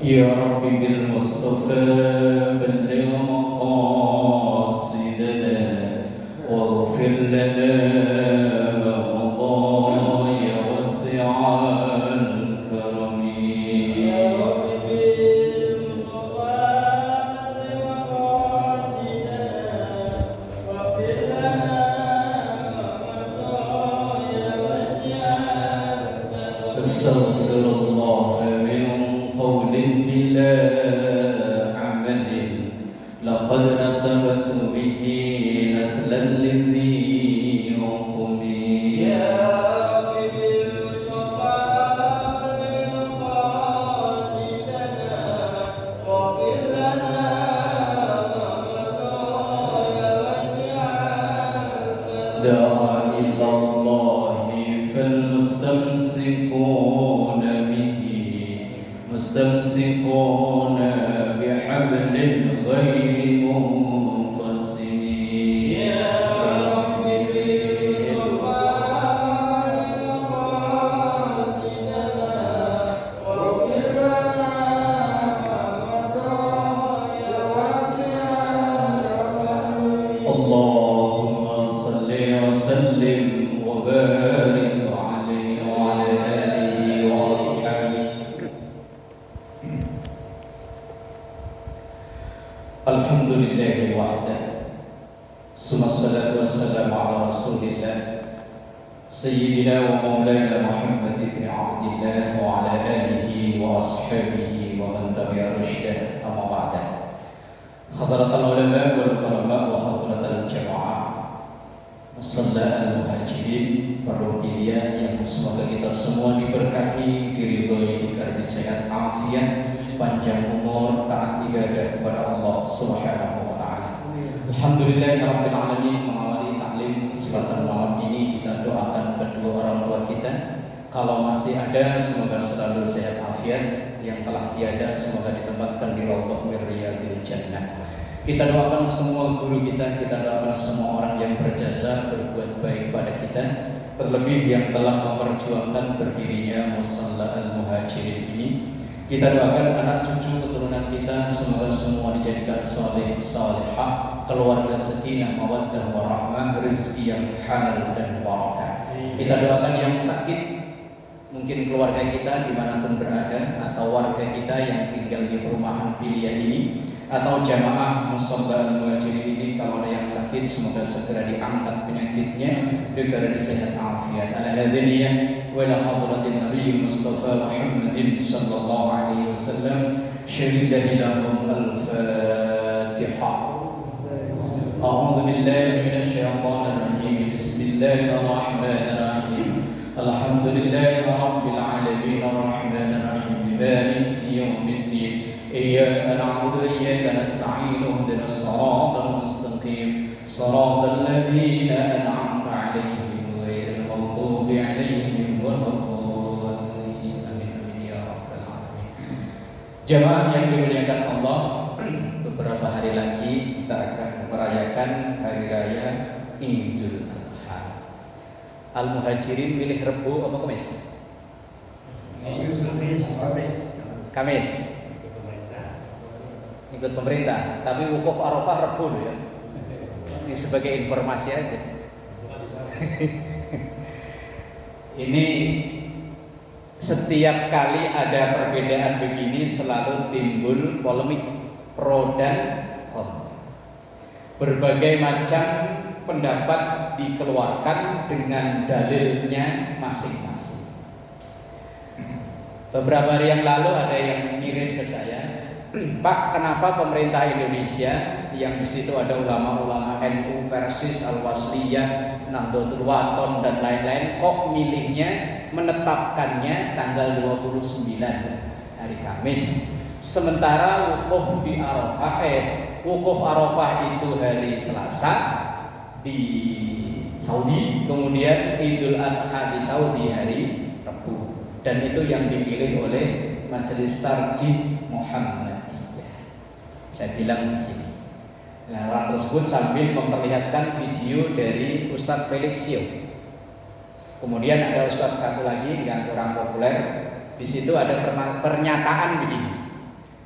يا رب بالمصطفى بلغ مقاصدنا واغفر لنا ما مضى يا واسع الكرم. استغفر الله من قول بلا عمل لقد نسبت به نسلا لذي عقم. يا رب بالمصطفى بلغ مقاصدنا واغفر لنا ما مضى يا واسع الكرم. دعا إلى الله فالمستمسكون به مستمسكون بحبل غير منفصل. يا رب بالمصطفى بلغ مقاصدنا واغفر لنا ما مضى يا واسع الكرم. اللهم صل وسلم وبارك عليه وعلى آله وأصحابه. Alhamdulillahi wahda, summa salatu wassalamu ala rasulillah Sayyidina wa maulana Muhammad ibn Abdillah wa ala alihi wa ashabihi wa man tabi'a rushdah, amma ba'da. Hadratal ulama wal ulama wa hadratal jamaah, musalla al-muhajirin warahmatullahi yang semoga kita semua diberkahi, diridhoi, dikasih sehat afiat, panjang umur, taat ibadah kepada Allah Subhanahu wa taala. Alhamdulillahirabbil alamin. Mengawali taklim kesempatan malam ini, kita doakan kedua orang tua kita, kalau masih ada semoga selalu sehat afiat, yang telah tiada semoga ditempatkan di raudhah min riyadil jannah. Kita doakan semua guru kita doakan semua orang yang berjasa berbuat baik pada kita, terlebih yang telah memperjuangkan berdirinya Musalla al-Muhajirin ini. Kita doakan anak cucu keturunan kita semoga semua dijadikan saleh salihah, keluarga sakinah mawaddah warahmah, rezeki yang halal dan barakah. Kita doakan yang sakit, mungkin keluarga kita dimanapun berada, atau warga kita yang tinggal di perumahan pilihan ini, atau jamaah Musalla al-Muhajirin ini, kalau ada yang sakit semoga segera diangkat penyakitnya, diberi sehat afiat. Al-hadiniyah wa ila hadratin Nabi Mustafa Muhammadin sallallahu alaihi wasallam. Syahida lahum al-Fatihah. A'udzu billahi minasy syaithanir rajim. Bismillahirrahmanirrahim. Alhamdulillahi rabbil alamin arrahmanir rahim maliki yaumiddin. إياك نعبد وإياك نستعين اهدنا الصراط المستقيم صراط الذين أنعمت عليهم غير المغضوب عليهم ولا الضالين. آمين آمين يا رب العالمين. Jamaah yang dimuliakan Allah, beberapa hari lagi kita akan merayakan hari raya Idul Adha. Al-Muhajirin milih Rebu apa Kamis? Kamis. Ikut pemerintah, tapi wukuf Arafah Rebu loh ya. Ini sebagai informasi aja. Ini setiap kali ada perbedaan begini selalu timbul polemik pro dan kontra. Berbagai macam pendapat dikeluarkan dengan dalilnya masing-masing. Beberapa hari yang lalu ada yang ngirim ke saya, Pak, kenapa pemerintah Indonesia yang di situ ada ulama-ulama NU, Persis, Al-Wasliyah, Nahdlatul Wathon dan lain-lain, kok milihnya menetapkannya tanggal 29 hari Kamis, sementara wukuf di Arafah wukuf Arafah itu hari Selasa di Saudi, kemudian Idul Adha di Saudi hari Rabu, dan itu yang dipilih oleh Majelis Tarjih Muhammadiyah. Saya bilang begini, nah, orang tersebut sambil memperlihatkan video dari Ustadz Felixio. Kemudian ada Ustadz satu lagi yang kurang populer. Di situ ada pernyataan begini.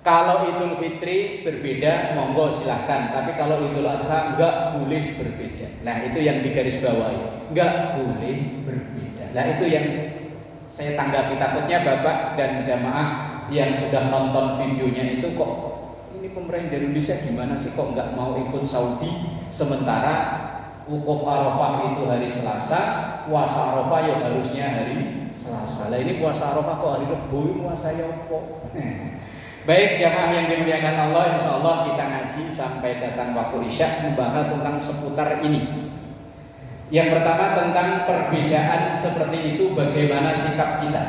Kalau Idul Fitri berbeda, monggo silahkan. Tapi kalau Idul Adha enggak boleh berbeda. Nah itu yang digarisbawahi, enggak boleh berbeda. Nah itu yang saya tanggapi, takutnya Bapak dan jamaah yang sudah nonton videonya itu kok ini pemerintah Indonesia gimana sih kok enggak mau ikut Saudi, sementara wukuf Arafah itu hari Selasa, puasa Arafah ya harusnya hari Selasa. Lah ini puasa Arafah kok hari Rebo, puasa ya apa? Baik jamaah yang dimuliakan Allah, insya Allah kita ngaji sampai datang waktu Isya membahas tentang seputar ini. Yang pertama tentang perbedaan seperti itu, bagaimana sikap kita.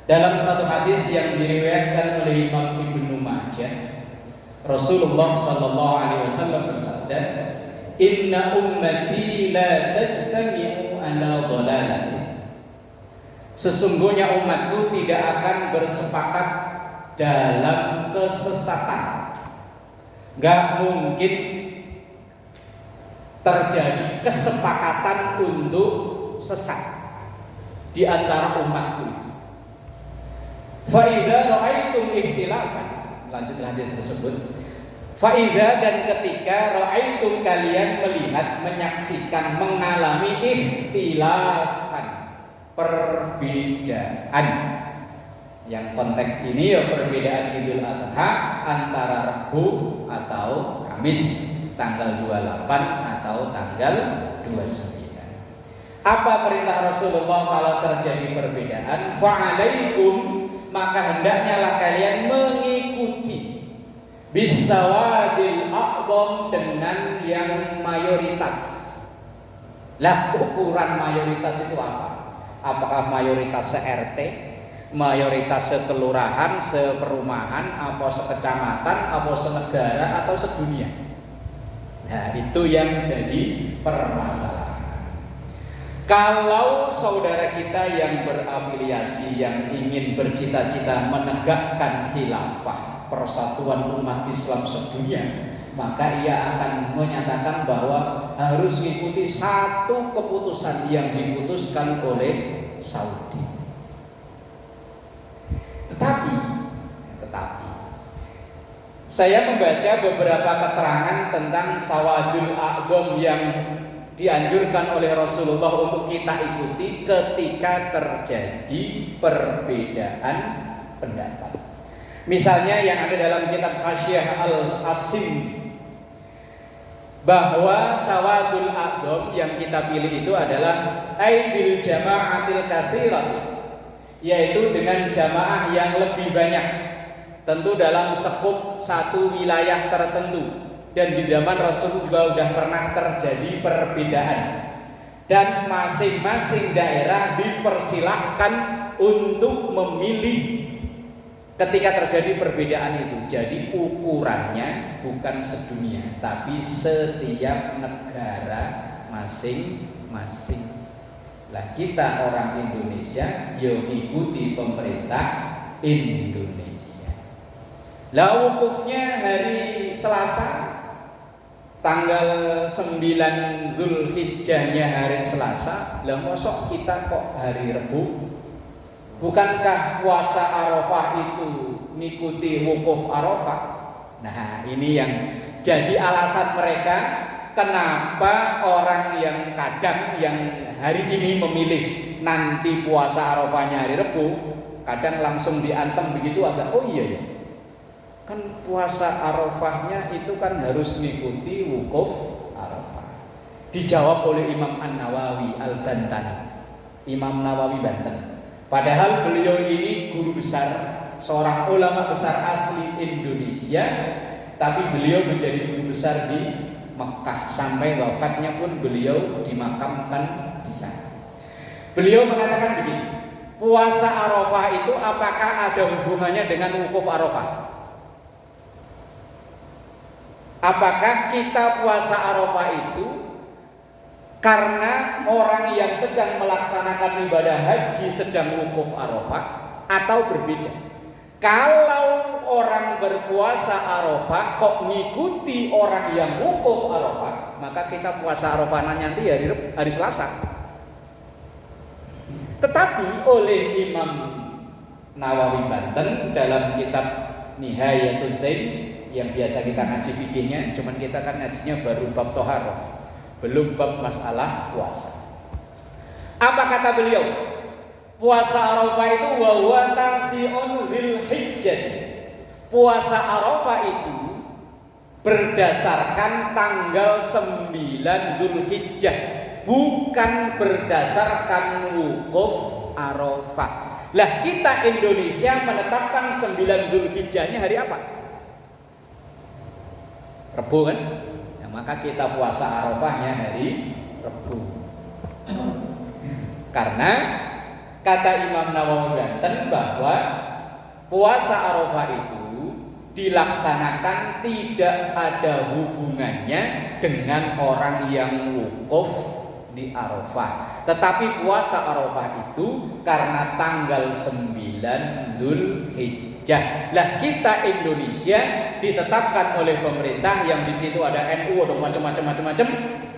Dalam satu hadis yang diriwayatkan oleh Imam Ibnu Majah, Rasulullah Sallallahu Alaihi Wasallam bersabda, Inna ummati la tajtami'u ala dhalalatin. Sesungguhnya umatku tidak akan bersepakat dalam kesesatan. Gak mungkin terjadi kesepakatan untuk sesat di antara umatku itu. Fa idza ra'aitum ikhtilafan, lanjut hadis tersebut. Fa idza, dan ketika ra'aitum, kalian melihat, menyaksikan, mengalami ikhtilafan, perbedaan. Yang konteks ini ya perbedaan Idul Adha antara Rabu atau Kamis, tanggal 28 atau tanggal 29. Apa perintah Rasulullah kalau terjadi perbedaan? Fa'alaikum, maka hendaknya lah kalian mengikuti bisawadil a'dham, dengan yang mayoritas. Lah ukuran mayoritas itu apa? Apakah mayoritas se-RT? Mayoritas sekelurahan, seperumahan, apa sekecamatan, apa senegara, atau sedunia? Nah itu yang jadi permasalahan. Kalau saudara kita yang berafiliasi, yang ingin bercita-cita menegakkan khilafah, persatuan umat Islam sedunia, maka ia akan menyatakan bahwa harus mengikuti satu keputusan yang diputuskan oleh Saudi. Tetapi saya membaca beberapa keterangan tentang sawadul a'dham yang dianjurkan oleh Rasulullah untuk kita ikuti ketika terjadi perbedaan pendapat. Misalnya yang ada dalam kitab Hasyiah Al-Asim, bahwa sawadul a'dham yang kita pilih itu adalah aibil jama'atil katsirah, yaitu dengan jamaah yang lebih banyak, tentu dalam sekup satu wilayah tertentu. Dan di zaman Rasul juga sudah pernah terjadi perbedaan, dan masing-masing daerah dipersilahkan untuk memilih ketika terjadi perbedaan itu. Jadi ukurannya bukan sedunia, tapi setiap negara masing-masing. Lah kita orang Indonesia yo ikuti pemerintah Indonesia. Lah wukufnya hari Selasa, tanggal 9 Zulhijjahnya hari Selasa. Lah mosok kita kok hari Rebu? Bukankah puasa Arafah itu mengikuti wukuf Arafah? Nah ini yang jadi alasan mereka kenapa orang yang kadang yang hari ini memilih nanti puasa Arafahnya hari Rebu, kadang langsung diantem begitu agak, oh iya ya, kan puasa Arafahnya itu kan harus mengikuti wukuf Arafah. Dijawab oleh Imam An-Nawawi Al-Bantani, Imam Nawawi Banten. Padahal beliau ini guru besar, seorang ulama besar asli Indonesia, tapi beliau menjadi guru besar di Mekah, sampai wafatnya pun beliau dimakamkan di sana. Beliau mengatakan begini, puasa Arafah itu apakah ada hubungannya dengan wukuf Arafah? Apakah kita puasa Arafah itu karena orang yang sedang melaksanakan ibadah haji sedang wukuf Arafah, atau berbeda? Kalau orang berpuasa Arafah kok ngikuti orang yang wukuf Arafah, maka kita puasa Arafah nanti hari Selasa. Tetapi oleh Imam Nawawi Banten dalam kitab Nihayatul Zain yang biasa kita ngaji fikihnya, cuman kita kan ngajinya baru bab toharoh, belum bab masalah puasa. Apa kata beliau? Puasa Arafah itu wa huwa tasi'un Dzulhijjah. Puasa Arafah itu berdasarkan tanggal 9 Dzulhijjah, bukan berdasarkan wukuf Arafah. Lah kita Indonesia menetapkan 9 Dzulhijjahnya hari apa? Rebu kan? Nah, maka kita puasa Arafahnya hari Rebu. Karena kata Imam Nawawi Banten bahwa puasa Arafah itu dilaksanakan tidak ada hubungannya dengan orang yang wukuf di Arafah. Tetapi puasa Arafah itu karena tanggal 9 Dzulhijjah. Lah kita Indonesia ditetapkan oleh pemerintah yang di situ ada NU, ada macam-macam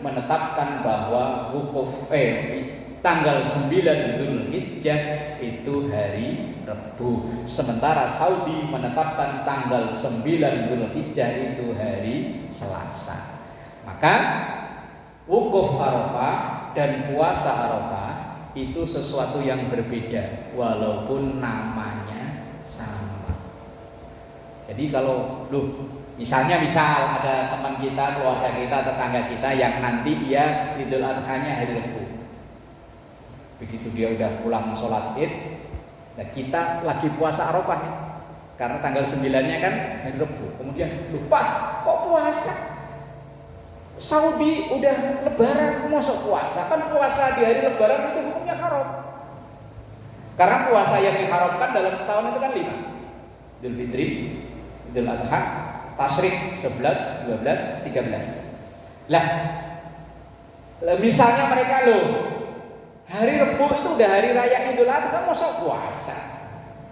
menetapkan bahwa wukuf tanggal 9 Dzulhijjah itu hari Rebu. Sementara Saudi menetapkan tanggal 9 Dzulhijjah itu hari Selasa. Maka wukuf Arafah dan puasa Arafah itu sesuatu yang berbeda walaupun namanya sama. Jadi kalau misal ada teman kita, keluarga kita, tetangga kita yang nanti dia Idul Adha-nya hari Rebu. Begitu dia udah pulang sholat Id, nah kita lagi puasa Arafah nih. Karena tanggal 9-nya kan hari Rebu. Kemudian lupa kok puasa? Saudi udah lebaran, mosok puasa? Kan puasa di hari lebaran itu hukumnya haram. Karena puasa yang diharamkan dalam setahun itu kan 5. Idul Fitri, Idul Adha, Tasyrik 11, 12, 13. Lah misalnya mereka hari Rebu itu udah hari raya Idul Adha, mosok puasa?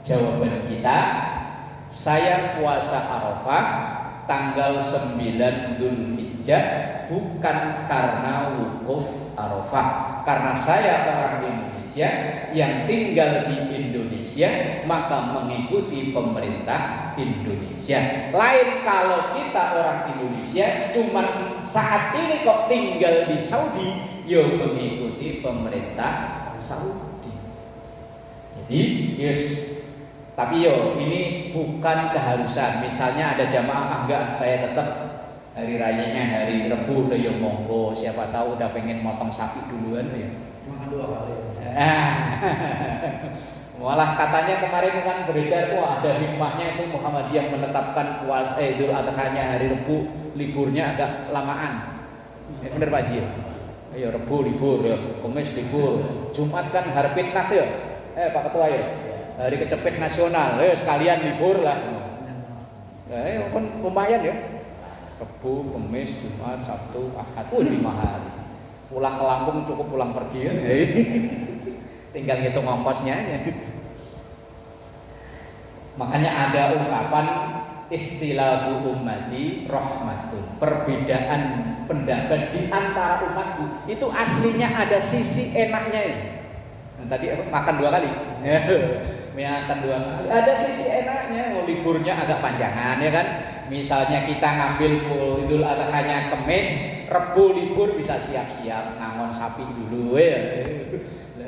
Jawaban kita, saya puasa Arafah tanggal 9 Dzulhijjah bukan karena wukuf Arafah. Karena saya orang Indonesia yang tinggal di Indonesia, maka mengikuti pemerintah Indonesia. Lain kalau kita orang Indonesia cuman saat ini kok tinggal di Saudi, mengikuti pemerintah Saudi. Jadi tapi ini bukan keharusan. Misalnya ada jamaah enggak, saya tetap hari rayanya hari Rebu, udah monggo. Siapa tahu udah pengen motong sapi duluan ya. Makan 2 kali. Malah katanya kemarin kan beredar, ada hikmahnya itu Muhammadiyah menetapkan puasa Idul Adha-nya hari Rebu, liburnya agak lamaan. Bener Pak Ji? Ya Rebu libur ya, Kamis libur, Jumat kan hari Fitnas ya. Pak Ketua ya. Hari kecepet nasional, sekalian libur lah. Kan lumayan ya. Rebu, Kamis, Jumat, Sabtu, Ahad, 5 hari. Pulang ke Lampung cukup pulang pergi ya. Tinggal ngitung ongkosnya aja. Makanya ada ungkapan ikhtilafu ummati rahmatun. Perbedaan pendapat di antara umatku itu aslinya ada sisi enaknya ini. Tadi makan 2 kali. Makan 2 kali. Ada sisi enaknya, liburnya agak panjangan ya kan. Misalnya kita ngambil Idul Adha-nya Kamis, Rebu libur bisa siap-siap ngangon sapi dulu ya.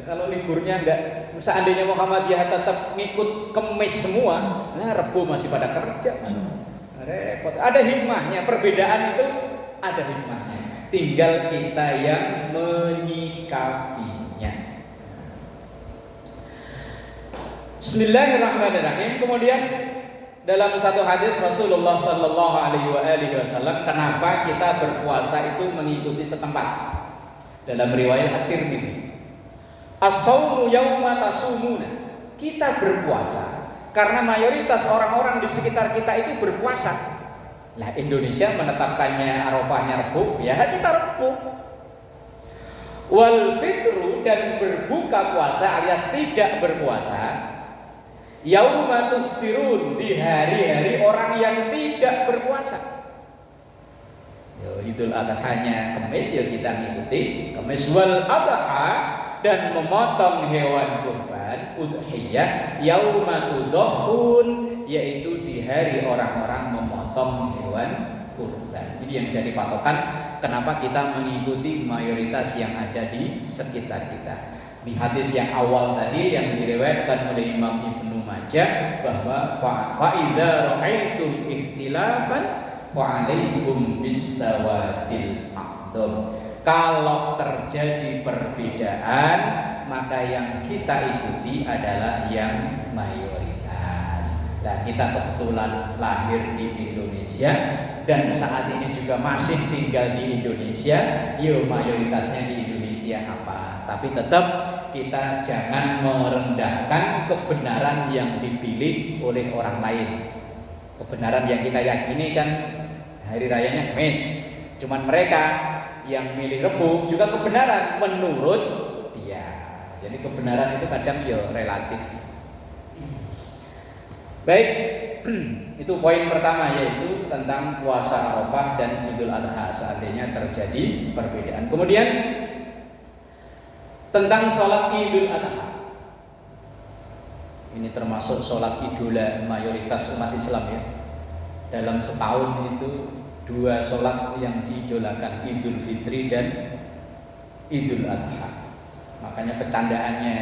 Kalau liburnya enggak, seandainya Muhammadiyah tetap ngikut Kamis semua, Rebu masih pada kerja. Repot. Ada hikmahnya, perbedaan itu ada hikmahnya. Tinggal kita yang menyikapinya. Bismillahirrahmanirrahim. Kemudian dalam satu hadis Rasulullah Sallallahu Alaihi Wasallam, kenapa kita berpuasa itu mengikuti setempat? Dalam riwayat At-Tirmidzi, as-saumu yauma tasumuna. Kita berpuasa karena mayoritas orang-orang di sekitar kita itu berpuasa. Lah Indonesia menetapkannya Arafahnya Rebu, ya kita Rebu. Wal fitru, dan berbuka puasa alias tidak berpuasa, yauma tuftirun, di hari-hari orang yang tidak berpuasa. Idul Adha-nya Kamis, kita ngikuti Kamis. Wal Adha, dan memotong hewan kurban udhiyah yauma tudhun, yaitu di di hari orang-orang memotong hewan kurban. Ini yang jadi patokan kenapa kita mengikuti mayoritas yang ada di sekitar kita. Di hadis yang awal tadi yang diriwayatkan oleh Imam Ibnu Majah bahwa fa idza ra'aitum ikhtilafan fa 'alaikum bis-sawadil aqdam. Kalau terjadi perbedaan, maka yang kita ikuti adalah yang mayoritas. Nah, kita kebetulan lahir di Indonesia dan saat ini juga masih tinggal di Indonesia. Yo, mayoritasnya di Indonesia apa? Tapi tetap kita jangan merendahkan kebenaran yang dipilih oleh orang lain. Kebenaran yang kita yakini kan hari rayanya Kamis. Cuman mereka yang milih Rebo juga kebenaran menurut dia. Jadi kebenaran itu kadang ya relatif. Baik, itu poin pertama yaitu tentang puasa Arafah dan Idul Adha seandainya terjadi perbedaan. Kemudian tentang sholat Idul Adha. Ini termasuk sholat idola mayoritas umat Islam ya. Dalam setahun itu 2 sholat yang diidolakan, Idul Fitri dan Idul Adha. Makanya bercandaannya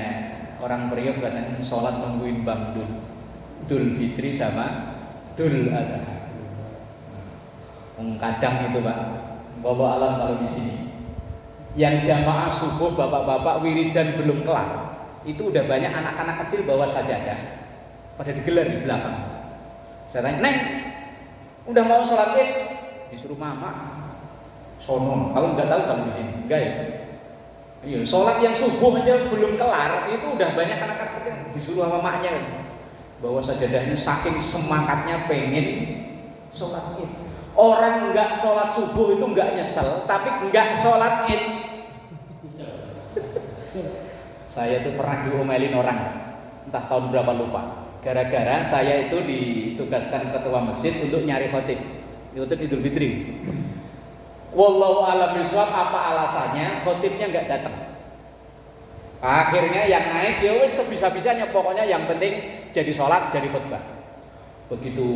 orang Priok katanya sholat nungguin Bang Dul, Idul Fitri sama Idul Adha. Kadang itu Pak, bawa alam kalau di sini. Yang jamaah subuh bapak-bapak wiridan belum kelar, itu udah banyak anak-anak kecil bawa sajadah pada digelar di belakang. Saya tanya, Neng, udah mau sholat Id? Disuruh mama sono. Kalau nggak tahu kamu di sini enggak ya? Iya, sholat yang subuh aja belum kelar, itu udah banyak anak-anak kecil disuruh sama maknya bawa sajadahnya saking semangatnya pengen sholat Id. Orang nggak sholat subuh itu nggak nyesel, tapi nggak sholat Id. Saya tuh pernah diomelin orang, entah tahun berapa lupa. Gara-gara saya itu ditugaskan ketua masjid untuk nyari khotib untuk Idul Fitri. Wallahu a'lam bishawab, apa alasannya khotibnya nggak datang. Akhirnya yang naik ya wis sebisa-bisanya, pokoknya yang penting jadi sholat, jadi khutbah. Begitu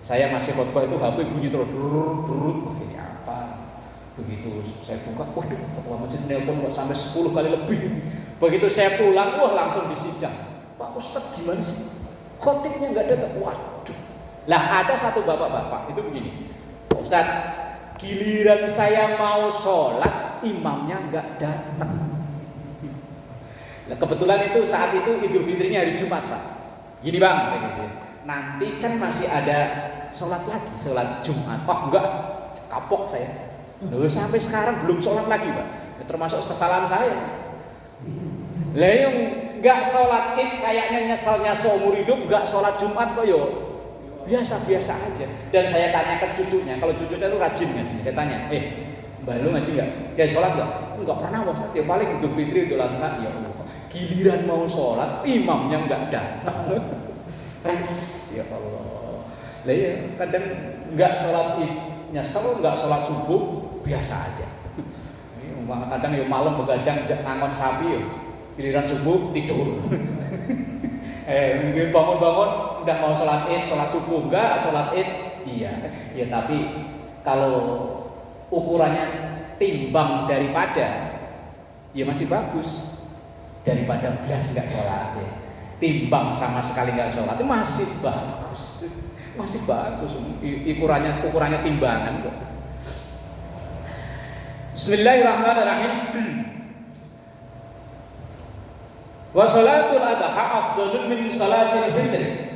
saya masih khutbah itu HP bunyi terus, durut, ini apa? Begitu saya buka, waduh, ketua masjid nelpon kok sampai 10 kali lebih. Begitu saya pulang, wah langsung disidang. Pak Ustadz gimana sih? Khotibnya nggak datang. Waduh. Lah ada satu bapak-bapak itu begini, Pak Ustadz, giliran saya mau sholat, imamnya nggak datang. Nah, kebetulan itu saat itu Idul Fitrinya hari Jumat Pak. Gini Bang, gitu. Nanti kan masih ada sholat lagi, sholat Jumat. Wah enggak, kapok saya. Loh, sampai sekarang belum sholat lagi Pak. Ya, termasuk kesalahan saya. Lah yang nggak sholat Id kayaknya nyesalnya seumur hidup, nggak sholat Jumat kok yo biasa-biasa aja. Dan saya tanya ke cucunya, kalau cucunya itu rajin ngaji, saya tanya, Mbak lu ngaji nggak? Ya sholat nggak? Nggak pernah Pak. Ya paling Idul Fitri, Idul Adha. Ya Allah, giliran mau sholat imamnya nggak datang. Ya Allah. Lah ya kadang nggak sholat Id nyesel, nggak sholat subuh biasa aja. Ini kadang ya malam begadang ngangon sapi ya. Giliran subuh tidur. Mungkin bangun-bangun udah mau sholat Id, sholat subuh enggak, sholat Id iya. Ya tapi kalau ukurannya timbang daripada, ya masih bagus daripada belas nggak sholat ya. Timbang sama sekali nggak sholat itu masih bagus, ukurannya timbangan kok. Bismillahirrahmanirrahim. Wa sholatul adha afdhalun min sholatil fitri.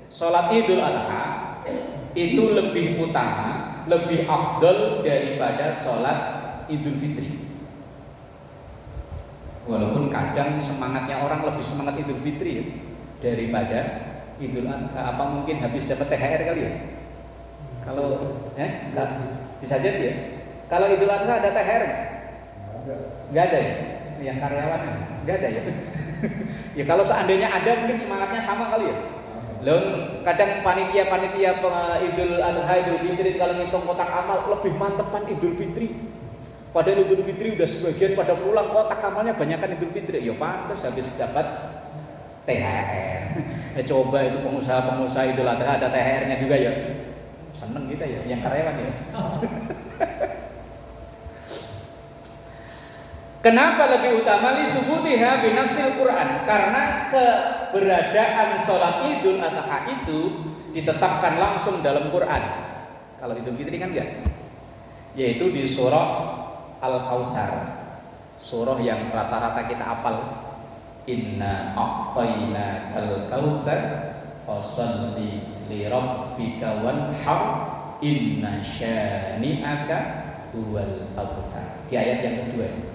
Sholat Idul Adha itu lebih utama, lebih afdal daripada sholat Idul Fitri. Walaupun kadang semangatnya orang lebih semangat Idul Fitri ya, daripada Idul Adha. Apa mungkin habis dapat THR kali ya? Kalau bisa jadi ya. Kalau Idul Adha ada THR nggak ada ya? Yang karyawan nggak ada ya? Ya kalau seandainya ada mungkin semangatnya sama kali ya. Loh, kadang panitia Idul Adha, Idul Fitri kalau ngitung kotak amal lebih mantepan Idul Fitri. Padahal Idul Fitri udah sebagian pada pulang, kotak amalnya banyakan Idul Fitri. Ya pantas habis dapat THR. Coba itu pengusaha-pengusaha itu lah ada THR-nya juga ya. Seneng kita ya, yang karyawan ya. Kenapa lebih utama li subutiha binasil Quran? Karena keberadaan sholat Idul Adha itu ditetapkan langsung dalam Quran. Kalau Idul Fitri kan enggak. Yaitu di surah Al-Kautsar. Surah yang rata-rata kita hafal. Inna a'tainakal kautsar fashalli li rabbika wanhar inna syani'aka huwal abtar. Di ayat yang kedua.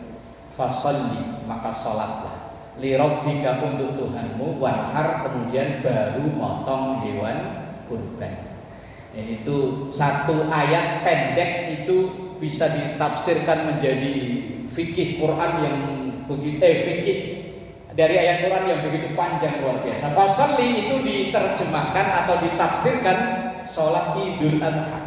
Fashalli, maka salatlah li rabbika, untuk Tuhanmu, wanhar, kemudian baru motong hewan kurban. Yaitu satu ayat pendek itu bisa ditafsirkan menjadi fikih Quran yang begitu fikih dari ayat Quran yang begitu panjang luar biasa. Fashalli itu diterjemahkan atau ditafsirkan sholat Idul Adha.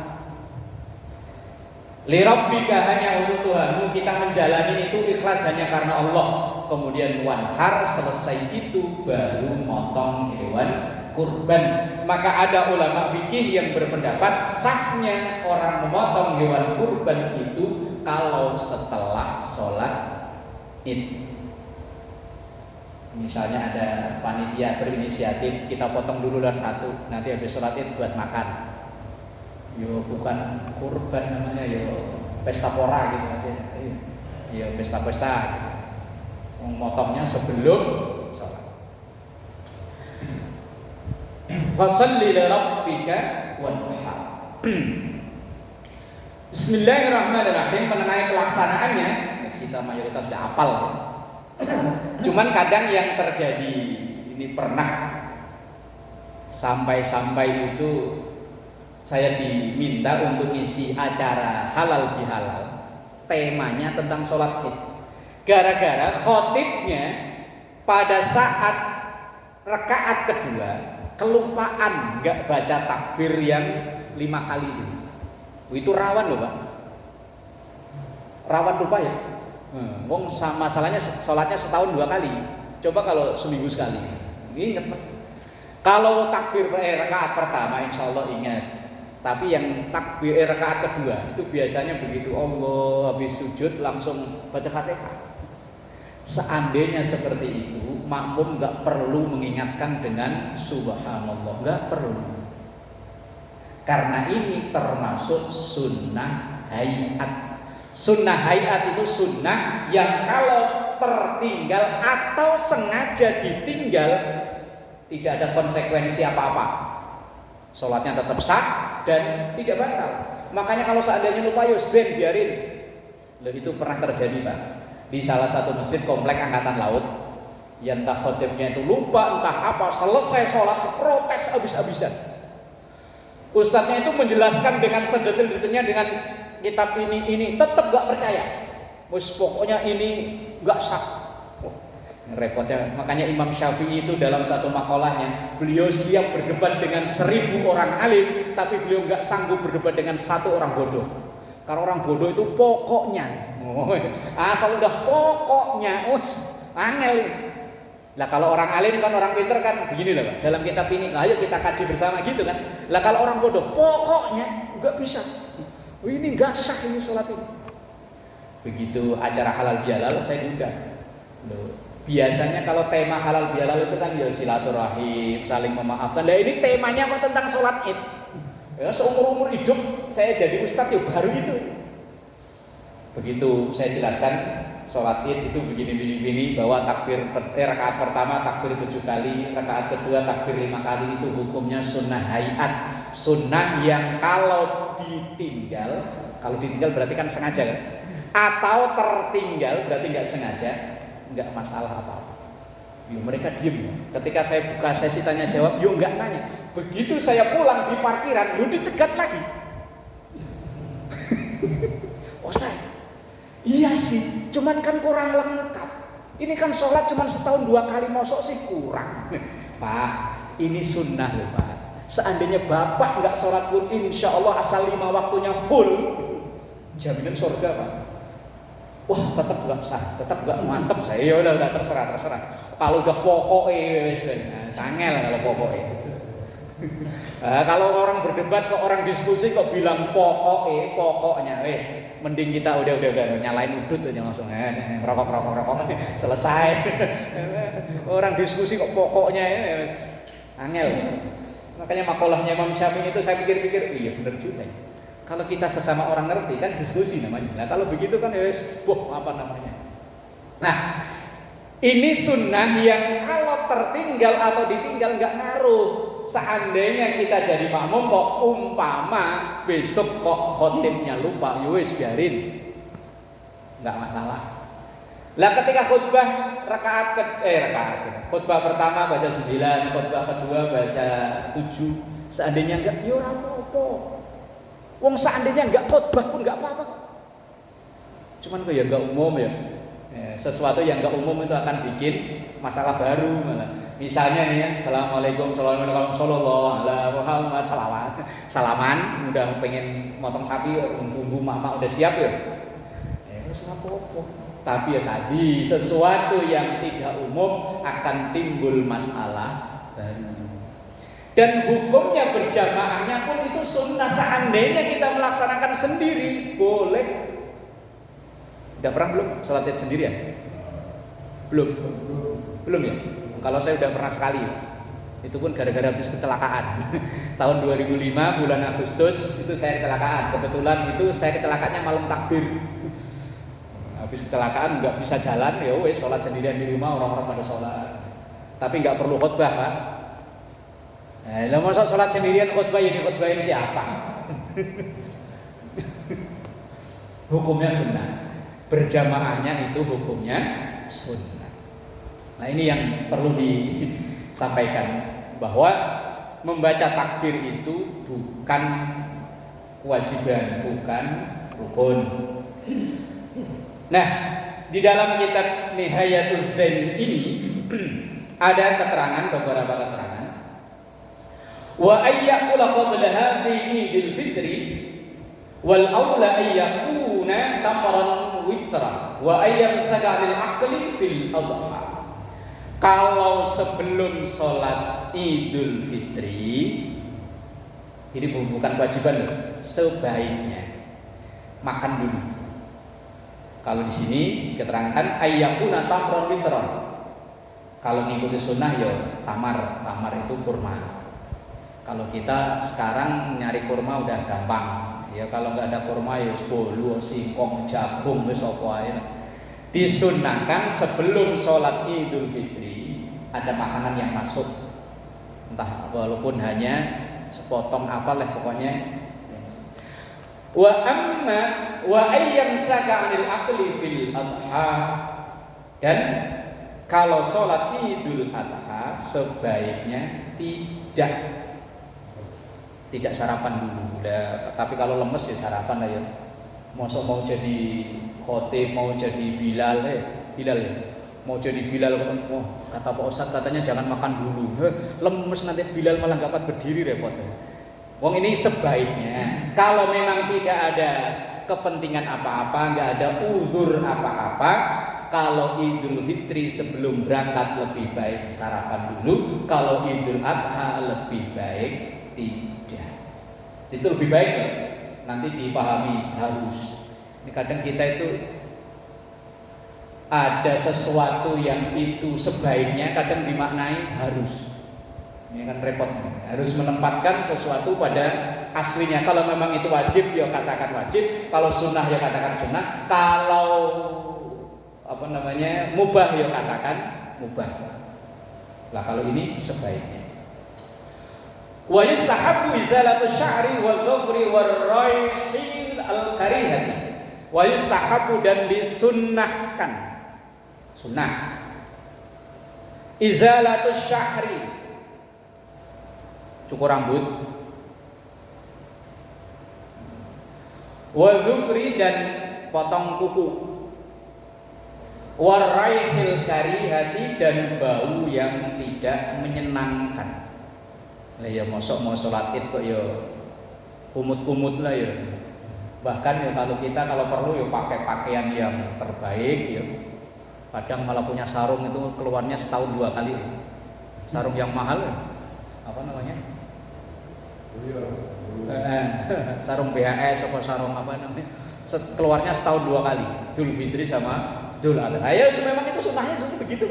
Li rabbika, hanya untuk Tuhanmu, kita menjalani itu ikhlas hanya karena Allah. Kemudian wanhar, selesai itu baru motong hewan kurban. Maka ada ulama fikih yang berpendapat sahnya orang memotong hewan kurban itu kalau setelah sholat Id. Misalnya ada panitia berinisiatif, kita potong dulu satu, nanti habis sholat Id buat makan. Yo bukan kurban namanya, yo pesta pora gitu aja. Yo pesta-pesta. Motongnya sebelum sholat. Fashalli li rabbika wanhar. Bismillahirrahmanirrahim. Mengenai pelaksanaannya, kita mayoritas sudah hafal. Cuman kadang yang terjadi ini pernah sampai itu saya diminta untuk isi acara halal bihalal, temanya tentang sholat Id. Gara-gara khotibnya pada saat rakaat kedua kelupaan nggak baca takbir yang 5 kali itu. Itu rawan loh Pak, rawan lupa ya. Wong masalahnya sholatnya setahun 2 kali. Coba kalau seminggu sekali. Ingat Mas. Kalau takbir rakaat pertama insya Allah ingat. Tapi yang takbir rakaat kedua itu biasanya begitu Allah habis sujud langsung baca Fatihah. Seandainya seperti itu, makmum nggak perlu mengingatkan dengan subhanallah, nggak perlu. Karena ini termasuk sunnah hayat. Sunnah hayat itu sunnah yang kalau tertinggal atau sengaja ditinggal tidak ada konsekuensi apa-apa. Sholatnya tetap sah dan tidak batal. Makanya kalau seandainya lupa ben biarin. Loh, itu pernah terjadi Pak di salah satu masjid komplek Angkatan Laut. Yang entah khotibnya itu lupa entah apa, selesai sholat protes habis-habisan. Ustadznya itu menjelaskan dengan sedetil-detilnya dengan kitab ini tetap gak percaya. Pokoknya ini gak sah. Repotnya, makanya Imam Syafi'i itu dalam satu makalahnya, beliau siap berdebat dengan 1000 orang alim, tapi beliau nggak sanggup berdebat dengan 1 orang bodoh. Karena orang bodoh itu pokoknya, asal udah pokoknya, angel. Lah kalau orang alim kan orang pinter kan begini lah Pak, dalam kitab ini, ayo kita kaji bersama gitu kan. Lah kalau orang bodoh, pokoknya nggak bisa. Ini nggak sah ini sholat ini. Begitu acara halal bihalal saya undang. Biasanya kalau tema halal bihalal itu kan ya silaturahim, saling memaafkan. Nah ini temanya kok tentang sholat Id. Ya, seumur-umur hidup saya jadi ustadz ya baru itu. Begitu saya jelaskan sholat Id itu begini bahwa takbir rakaat pertama takbir 7 kali, rakaat kedua takbir 5 kali, itu hukumnya sunnah hayat. Sunnah yang kalau ditinggal berarti kan sengaja kan? Atau tertinggal berarti nggak sengaja. Enggak masalah apa-apa. Yo mereka diem. Ketika saya buka sesi tanya jawab, yo enggak nanya. Begitu saya pulang di parkiran, yo dicegat lagi. Ustaz, iya sih, cuman kan kurang lengkap. Ini kan sholat cuman setahun 2 kali, mosok sih kurang. Pak, ini sunnah loh Pak. Seandainya Bapak enggak sholat pun, insya Allah asal 5 waktunya full, jaminan surga Pak. wah tetap gak sah, tetap gak mantep saya. Ya udah terserah. Kalau udah pokoknya wis sangel kalau pokoknya. Kalau orang berdebat kok orang diskusi kok bilang pokoknya wis mending kita udah nyalain udut aja langsung rokok selesai. Orang diskusi kok pokoknya wis angel. Makanya makolahnya Imam Syafi'i itu saya pikir-pikir iya benar juga. Kalau kita sesama orang ngerti kan diskusi namanya. Nah kalau begitu kan wis apa namanya. Nah ini sunnah yang kalau tertinggal atau ditinggal nggak ngaruh. Seandainya kita jadi makmum kok umpama besok kok khotibnya lupa, yowes biarin, nggak masalah. Lah ketika khutbah khutbah pertama baca 9, khutbah kedua baca 7, seandainya nggak, ya ora apa-apa. Wong seandainya nggak khutbah pun nggak apa-apa. Cuman kok ya nggak umum ya. Sesuatu yang nggak umum itu akan bikin masalah baru malah. Misalnya nih ya, Assalamualaikum sallallahu alaihi Muhammad salaman, udah pengen motong sapi, bumbu mama udah siap ya. Wis apa-apa. Tapi ya tadi sesuatu yang tidak umum akan timbul masalah baru. Dan hukumnya berjamaahnya pun itu sunnah. Seandainya kita melaksanakan sendiri boleh. Udah pernah belum sholat id sendirian? Belum ya? Kalau saya udah pernah sekali. Itu pun gara-gara habis kecelakaan. Tahun 2005 bulan Agustus itu saya kecelakaan. Kebetulan itu saya kecelakaannya malam takbir. Habis kecelakaan nggak bisa jalan, ya wes sholat sendirian di rumah, orang-orang pada sholat. Tapi nggak perlu khutbah kan? Lah masa sholat sendirian khutbahin siapa? Hukumnya sunnah. Berjamaahnya itu hukumnya sunnah. Nah ini yang perlu disampaikan bahwa membaca takbir itu bukan kewajiban, bukan rukun. Nah di dalam kitab Nihayatuz Zain ini ada beberapa keterangan. Wa ayyakula qablaha fi Idul Fitri wal aula ayyakuna tamran witra wa ayyamsaka lil aqli fil adha. Kalau sebelum sholat Idul Fitri, ini bukan kewajiban loh, sebaiknya makan dulu. Kalau di sini keterangan ayyakuna tamron witron. Kalau mengikuti sunnah ya tamar itu kurma. Kalau kita sekarang nyari kurma udah gampang. Ya kalau nggak ada kurma ya bolu, singkong, jagung, wis apa ae. Disunnahkan sebelum sholat Idul Fitri ada makanan yang masuk, entah walaupun hanya sepotong apalah pokoknya. Wa ayyam saka 'anil aqli fil adha. Dan kalau sholat Idul Adha sebaiknya tidak sarapan dulu. Tapi kalau lemes ya sarapan lah ya. Masa mau jadi khotib, mau jadi Bilal ya. Mau jadi Bilal kata Pak Ustadz katanya jangan makan dulu. Lemes nanti Bilal malah nggak dapat berdiri repot. Wong ini sebaiknya kalau memang tidak ada kepentingan apa-apa, nggak ada uzur apa-apa, kalau Idul Fitri sebelum berangkat lebih baik sarapan dulu, kalau Idul Adha lebih baik tidak. Itu lebih baik loh. Nanti dipahami harus. Ini kadang kita itu ada sesuatu yang itu sebaiknya kadang dimaknai harus. Ini kan repot. Harus menempatkan sesuatu pada aslinya. Kalau memang itu wajib ya katakan wajib, kalau sunnah ya katakan sunnah, kalau mubah ya katakan mubah. Lah kalau ini sebaiknya. Wa yustahabbu izalatu sya'ri wal dhafri war raihil al karihati. Wa yustahabbu dan disunnahkan. Sunnah. Izalatu sya'ri, cukur rambut. Wal dhufri dan potong kuku. War raihil karihati dan bau yang tidak menyenangkan. Lah ya mosok mau sholat id kok ya kumut-kumut lah ya. Bahkan ya kalau perlu ya pakai pakaian yang terbaik ya. Kadang malah punya sarung itu keluarnya setahun 2 kali. Sarung yang mahal ya. Apa namanya? Sarung BHS apa sarung apa namanya? Keluarnya setahun 2 kali. Idul Fitri sama Idul Adha. Ya memang itu sunnahnya seperti begitu.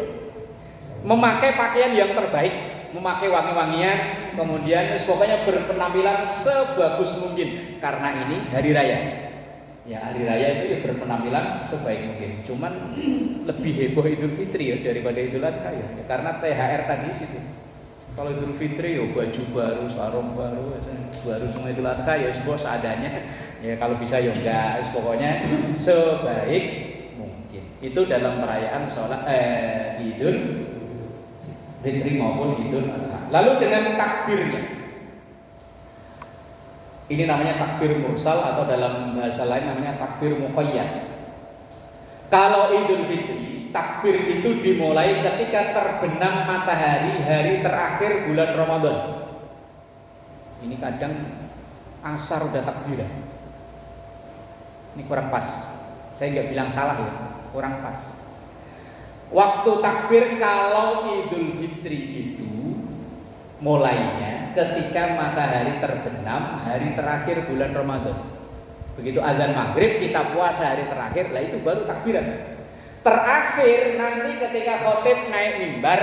Memakai pakaian yang terbaik, memakai wangi-wangian, kemudian pokoknya berpenampilan sebagus mungkin karena ini hari raya. Ya hari raya itu ya berpenampilan sebaik mungkin. Cuman lebih heboh Idul Fitri ya daripada Idul Adha ya. Karena THR tadi situ. Kalau Idul Fitri ya baju baru, sarung baru semua Idul Adha ya semua seadanya. Ya kalau bisa ya enggak, pokoknya sebaik mungkin. Itu dalam perayaan sholat Idul Fitri maupun Idul Adha. Lalu dengan takbirnya, ini namanya takbir mursal atau dalam bahasa lain namanya takbir muqayyad. Kalau Idul Fitri, takbir itu dimulai ketika terbenam matahari hari terakhir bulan Ramadan. Ini kadang asar udah takbiran. Ini kurang pas. Saya nggak bilang salah ya, kurang pas. Waktu takbir kalau Idul Fitri itu mulainya ketika matahari terbenam hari terakhir bulan Ramadan. Begitu azan maghrib kita puasa hari terakhir, lah itu baru takbiran. Terakhir nanti ketika khotib naik mimbar,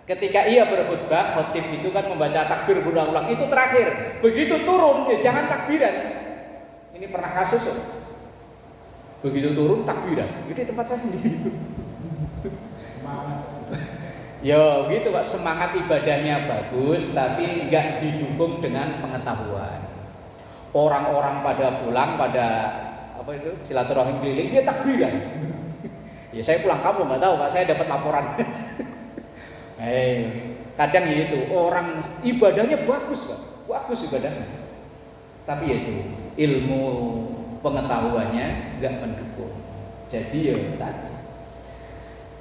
ketika ia berkhutbah, khotib itu kan membaca takbir berulang-ulang, itu terakhir. Begitu turun ya jangan takbiran. Ini pernah kasus loh. Begitu turun takbiran. Itu tempat saya sendiri. Ya gitu Pak, semangat ibadahnya bagus tapi enggak didukung dengan pengetahuan. Orang-orang pada pulang pada apa itu silaturahim keliling dia takbiran. Ya saya pulang kampung nggak tahu Pak, saya dapat laporan. Kadang gitu orang ibadahnya bagus Pak, bagus ibadahnya. Tapi ya itu ilmu pengetahuannya enggak mendukung. Jadi ya tadi.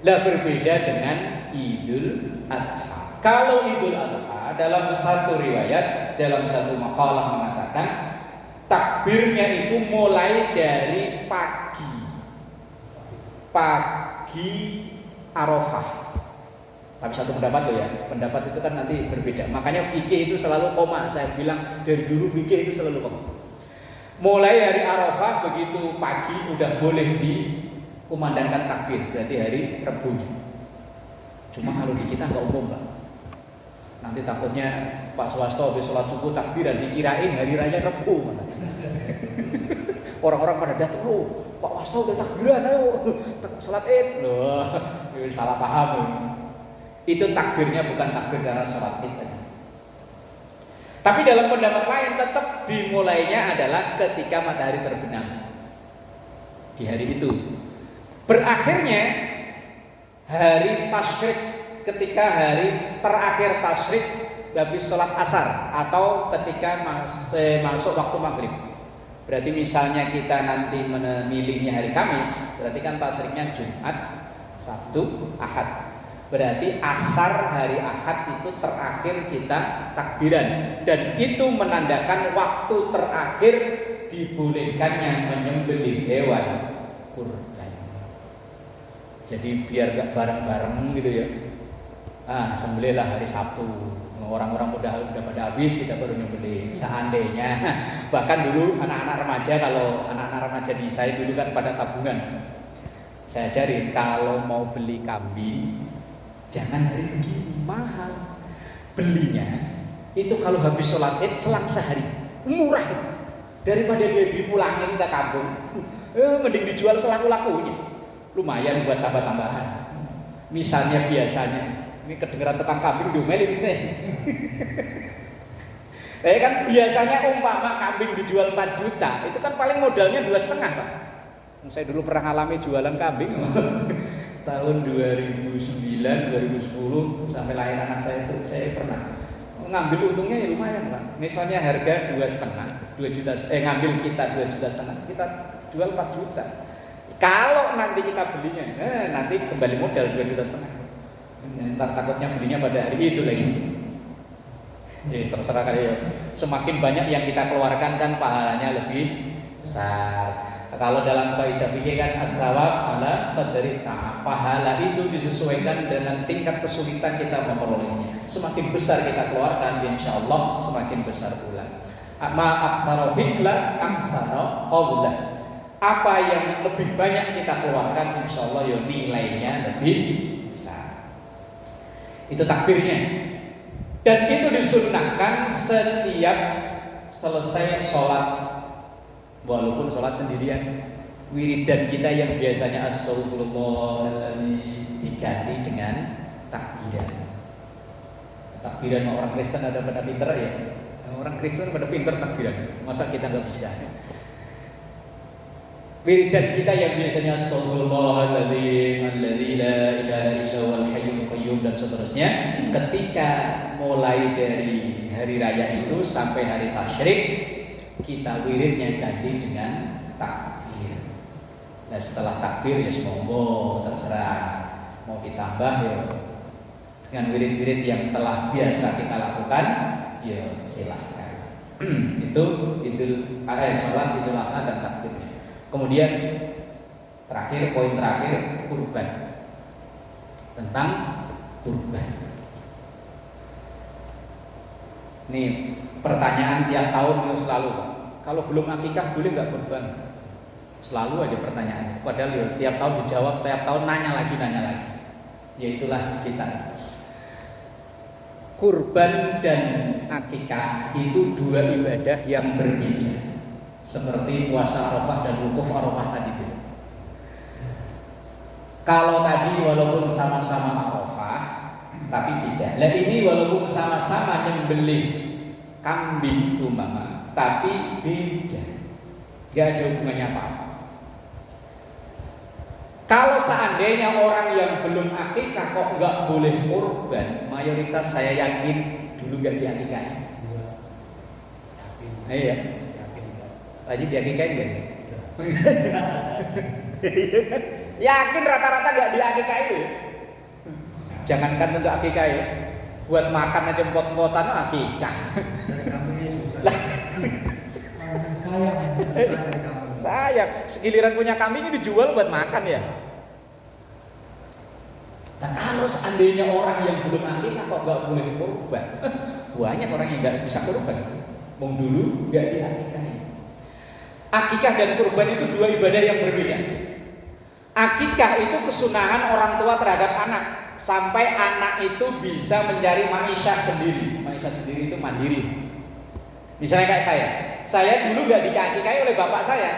Lah berbeda dengan Idul Adha. Kalau Idul Adha dalam satu riwayat, dalam satu makalah mengatakan takbirnya itu mulai dari pagi Arafah. Tapi satu pendapat loh ya, pendapat itu kan nanti berbeda. Makanya fikih itu selalu koma. Saya bilang dari dulu fikih itu selalu koma. Mulai hari Arafah begitu pagi udah boleh kumandangkan takbir, berarti hari Rebunya. Cuma kalau di kita nggak umum Pak. Nanti takutnya Pak Swasto habis sholat subuh takbiran dikirain hari raya Rebu. Orang-orang pada datang, loh Pak Wasto udah takbiran, ayo sholat Id. Loh, salah paham. Itu takbirnya bukan takbir karena sholat Id tadi. Tapi dalam pendapat lain tetap dimulainya adalah ketika matahari terbenam di hari itu. Berakhirnya hari tasyrik, ketika hari terakhir tasyrik habis sholat asar atau ketika masuk waktu maghrib. Berarti misalnya kita nanti memilihnya hari Kamis, berarti kan tasyriknya Jumat, Sabtu, Ahad. Berarti asar hari Ahad itu terakhir kita takbiran, dan itu menandakan waktu terakhir dibolehkannya menyembelih hewan kurban. Jadi biar gak bareng-bareng gitu ya. Sembelihlah hari Sabtu. Orang-orang udah pada habis, kita baru nyembelih. Seandainya, bahkan dulu anak-anak remaja, kalau anak-anak remaja di saya dulu kan pada tabungan. Saya ajarin kalau mau beli kambing, jangan hari begini, mahal. Belinya itu kalau habis sholat Id selang sehari, murah itu. Daripada dia dipulangin ke kampung, mending dijual selaku-lakunya. Lumayan buat tambah-tambahan. Misalnya biasanya, ini kedengeran tukang kambing diomelin gitu ya. Kan biasanya umpama kambing dijual 4 juta, itu kan paling modalnya 2,5 Pak. Saya dulu pernah ngalami jualan kambing tahun 2009, 2010 sampai lahir anak saya itu saya pernah ngambil untungnya ya lumayan Pak. Misalnya harga 2,5, 2 juta, ngambil kita 2,5 juta, kita jual 4 juta. Kalau nanti kita belinya, nanti kembali modal 2,5 juta. Ntar takutnya belinya pada hari itu lagi. Ya terserah kali ya. Semakin banyak yang kita keluarkan kan pahalanya lebih besar. Kalau dalam kaidah fikih kan as-sawab ala qadri ta'ab. Pahala itu disesuaikan dengan tingkat kesulitan kita memperolehnya. Semakin besar kita keluarkan, insyaallah semakin besar pula. Ma aksara fi'la aksara qawla. Apa yang lebih banyak kita keluarkan, insyaallah ya nilainya lebih besar. Itu takbirnya. Dan itu disunnahkan setiap selesai sholat, walaupun sholat sendirian. Wiridan kita yang biasanya astagfirullahaladzim diganti dengan takbiran. Takbiran orang Kristen ada pada pinter ya. Orang Kristen pada pinter takbiran. Masa kita nggak bisa? Wiridan kita yang biasanya astagfirullahaladzim alladzi la ilaha illa huwal hayyul qayyum dan seterusnya, ketika mulai dari hari raya itu sampai hari tasyrik, kita wiridnya ganti dengan takbir. Nah setelah takbir ya monggo terserah mau ditambah ya dengan wirid-wirid yang telah biasa kita lakukan ya silahkan. Itu sholat Idul Adha dan takbirnya. Kemudian terakhir, poin terakhir, kurban. Tentang kurban. Nih pertanyaan tiap tahun itu selalu, kalau belum akikah boleh nggak kurban? Selalu ada pertanyaan. Padahal ya, tiap tahun dijawab, tiap tahun nanya lagi. Ya itulah kita. Kurban dan akikah itu dua ibadah yang berbeda. Seperti puasa Arafah dan wukuf Arafah tadi itu. Kalau tadi walaupun sama-sama Arafah, tapi beda. Lah ini walaupun sama-sama nyembelih kambing umpama, tapi beda. Gak ada hubungannya apa-apa. Kalau seandainya orang yang belum akikah kok nggak boleh kurban, mayoritas saya yakin dulu nggak diakikahin. Iya. Lagi diakikahin nggak? Yakin rata-rata nggak diakikahin ya. Jangankan untuk akikah ya, buat makan aja pot-potan akikah. Cari kambingnya susah. Sayang, sekiliran punya kambing ini dijual buat makan ya. Dan kalau seandainya orang yang belum akikah kok nggak boleh kurban, banyak orang yang nggak bisa kurban. Mau dulu nggak diakikahin. Akikah dan kurban itu dua ibadah yang berbeda. Akikah itu kesunahan orang tua terhadap anak sampai anak itu bisa mencari ma'isyah sendiri. Ma'isyah sendiri itu mandiri. Misalnya kayak saya dulu nggak diakikahi oleh bapak saya.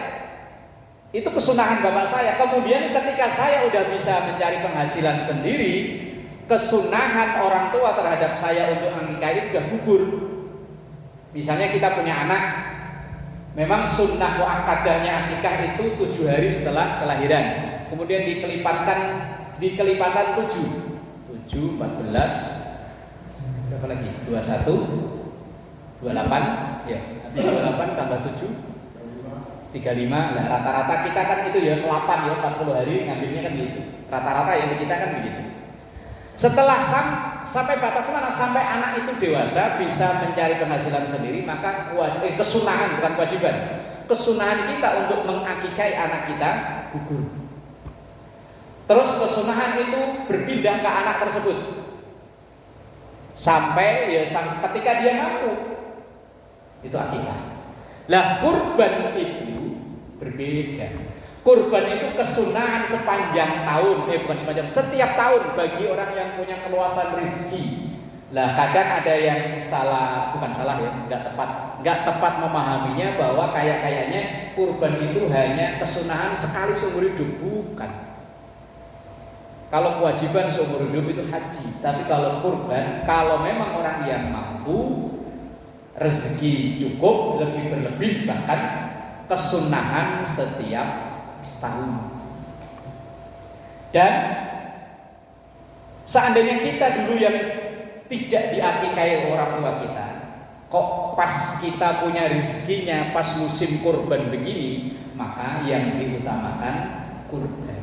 Itu kesunahan bapak saya. Kemudian ketika saya udah bisa mencari penghasilan sendiri, kesunahan orang tua terhadap saya untuk akikah itu udah gugur. Misalnya kita punya anak, memang sunnah muakkadahnya akikah itu 7 hari setelah kelahiran. Kemudian dikelipatan 7, 14, berapa lagi? 21, 28, ya. Nanti 28 tambah 7, 35. Nah, rata-rata kita kan itu ya selapan ya 40 hari ngambilnya kan gitu. Rata-rata yang kita kan begitu. Setelah sampai batas mana? Sampai anak itu dewasa bisa mencari penghasilan sendiri, maka kesunahan bukan kewajiban. Kesunahan kita untuk mengakikahi anak kita gugur. Terus kesunahan itu berpindah ke anak tersebut sampai ketika dia mampu itu akikah. Lah kurban itu berbeda. Kurban itu kesunahan sepanjang tahun, bukan sepanjang, setiap tahun bagi orang yang punya keluasan rezeki. Lah kadang ada yang bukan salah ya, nggak tepat memahaminya bahwa kayaknya kurban itu hanya kesunahan sekali seumur hidup, bukan. Kalau kewajiban seumur hidup itu haji, tapi kalau kurban, kalau memang orang yang mampu, rezeki cukup, lebih berlebih, bahkan kesunahan setiap tahun. Dan seandainya kita dulu yang tidak diakikahi orang tua kita, kok pas kita punya rezekinya pas musim kurban begini, maka yang diutamakan kurban.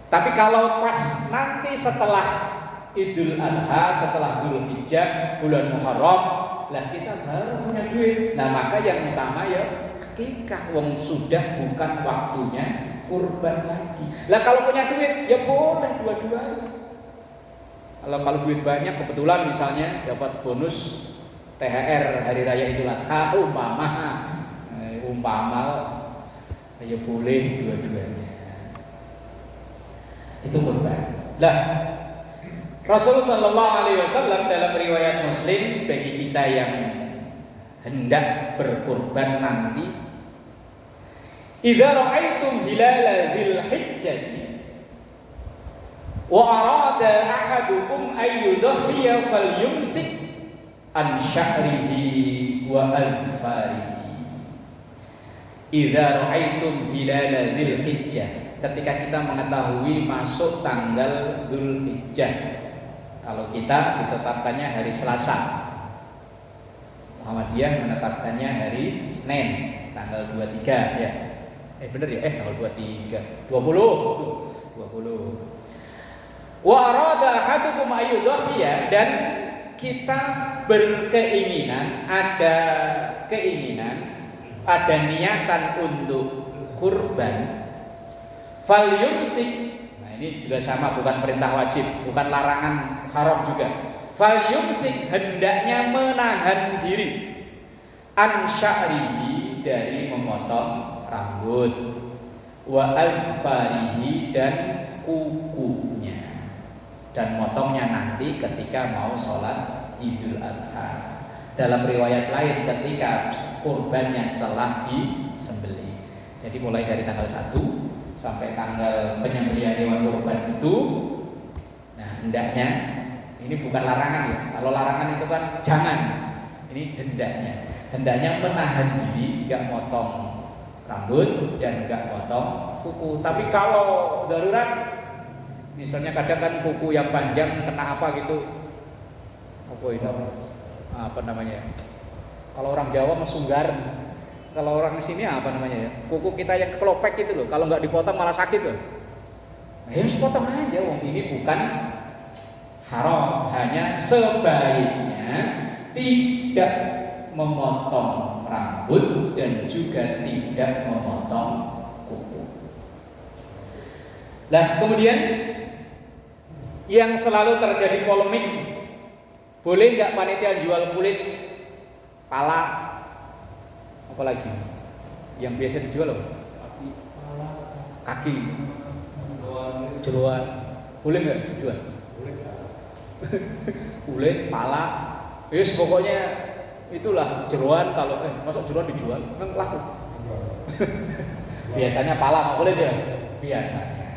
Tapi kalau pas nanti setelah Idul Adha, setelah Dzulhijjah, bulan Muharram, lah kita baru punya duit. Nah maka yang utama ya akikah, wong sudah bukan waktunya kurban lagi. Lah kalau punya duit ya boleh dua-duanya. Kalau duit banyak, kebetulan misalnya dapat bonus THR hari raya Idul Adha, umpama ya boleh dua-duanya. Itu kurban. Lah Rasulullah Shallallahu Alaihi Wasallam dalam riwayat Muslim, bagi kita yang hendak berkurban nanti, idza ra'aitum hilala dzil hijjah wa arada ahadukum ay yudhiya falyumsik an sya'rihi wa alfarihi. Idza ra'aitum hilala dzil hijjah, ketika kita mengetahui masuk tanggal Dzulhijjah. Kalau kita ditetapkannya hari Selasa, Muhammadiyah menetapkannya hari Senin tanggal 23 ya. Bener ya? Tanggal 23. 20. Wa arada ahadukum ayyudhiya, dan kita berkeinginan, ada niatan untuk kurban, fal yumsik. Nah, ini juga sama, bukan perintah wajib, bukan larangan haram juga. Fal yumsik, hendaknya menahan diri, an sya'rihi, dari memotong rambut, wa alfarihi, dan kukunya, dan motongnya nanti ketika mau sholat Idul Adha. Dalam riwayat lain ketika kurbannya setelah disembelih. Jadi mulai dari tanggal 1 sampai tanggal penyembelihan hewan kurban itu, nah hendaknya, ini bukan larangan ya. Kalau larangan itu kan jangan. Ini hendaknya menahan diri, enggak motong rambut dan enggak motong kuku. Tapi kalau darurat, misalnya kadang kan kuku yang panjang kena apa gitu, apa namanya? Kalau orang Jawa mesunggar, kalau orang sini apa namanya ya? Kuku kita yang kelopek itu loh, kalau nggak dipotong malah sakit loh. Harus potong aja, wong ini bukan haram, hanya sebaiknya tidak memotong rambut dan juga tidak memotong kuku. Lah kemudian yang selalu terjadi polemik, boleh nggak panitia jual kulit, pala, apa lagi? Yang biasa dijual apa? Kaki, jeroan, boleh nggak dijual? Kulit, pala, yes pokoknya itulah jeroan. Kalau masuk jeroan dijual, memang laku. Biasanya pala nggak boleh dia, biasanya.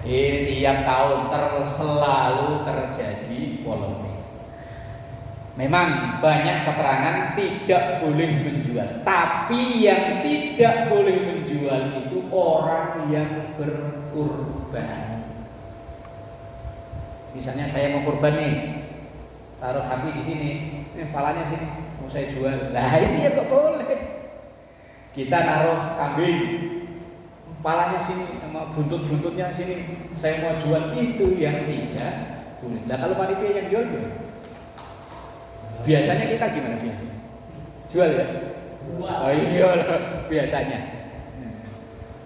Ini tiap tahun selalu terjadi polemik. Memang banyak keterangan tidak boleh menjual, tapi yang tidak boleh menjual itu orang yang berkurban. Misalnya saya mau kurban nih, taruh sapi di sini, palanya sini, mau saya jual. Nah itu ya kok boleh. Kita naruh kambing, palanya sini, sama buntut-buntutnya sini, saya mau jual, itu yang tidak boleh. Nah kalau panitia yang jual gimana? Biasanya kita gimana biasanya? Jual ya? Oh iya biasanya.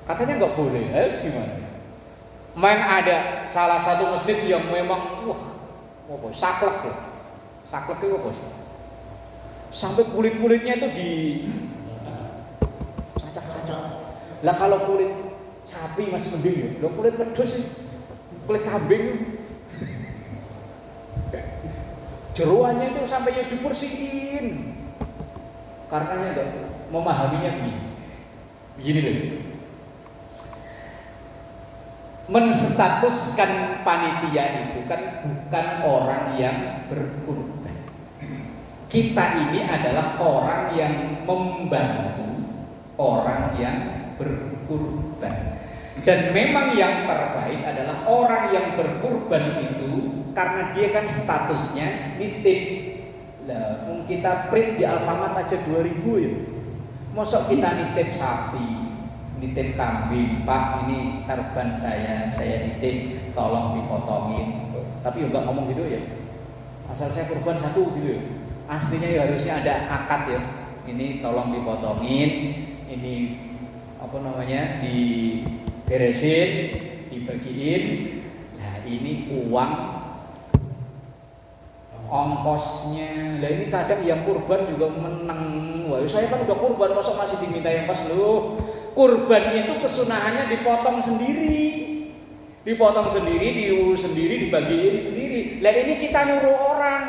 Katanya nggak boleh, gimana? Memang ada salah satu masjid yang memang saklek ya. Saklek itu apa sih? Sampai kulit-kulitnya itu di cacak-cacak. Lah kalau kulit sapi masih mending ya. Lah kulit wedhus sih. Kulit kambing. Jeroannya itu sampai ya dibersihin. Karena enggak memahaminya begini loh. Menstatuskan panitia itu kan bukan orang yang berkurban. Kita ini adalah orang yang membantu orang yang berkurban. Dan memang yang terbaik adalah orang yang berkurban itu, karena dia kan statusnya nitip. Lah, kita print di Alfamart aja 2.000 ya. Mosok kita nitip sapi, nitip kambing, Pak ini kurban saya nitip, tolong dipotongin. Tapi juga ngomong gitu ya. Asal saya kurban satu gitu ya. Aslinya ya harusnya ada akad ya. ini tolong dipotongin, ini apa namanya diberesin, dibagiin. Nah ini uang ongkosnya. Lah ini kadang yang kurban juga menang. Wah saya kan udah kurban, masa masih diminta yang pas loh. Kurban itu kesunahannya dipotong sendiri, diurus sendiri, dibagiin sendiri. Lah ini kita nyuruh orang,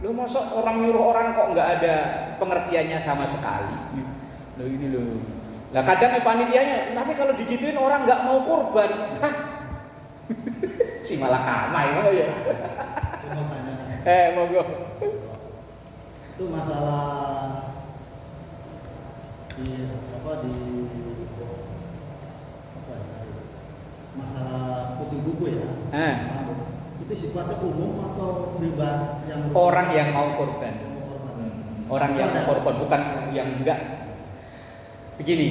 lo masuk orang nyuruh orang kok nggak ada pengertiannya sama sekali. Lo ini lo. Lah kadang panitianya nanti kalau digituin orang nggak mau kurban, hah? Si malah kamai mana ya? Coba tanya. Monggo. Itu masalah masalah putih buku ya. Itu sifatnya umum atau pribadi yang orang yang mau korban. Orang yang mau korban, bukan yang enggak. Begini,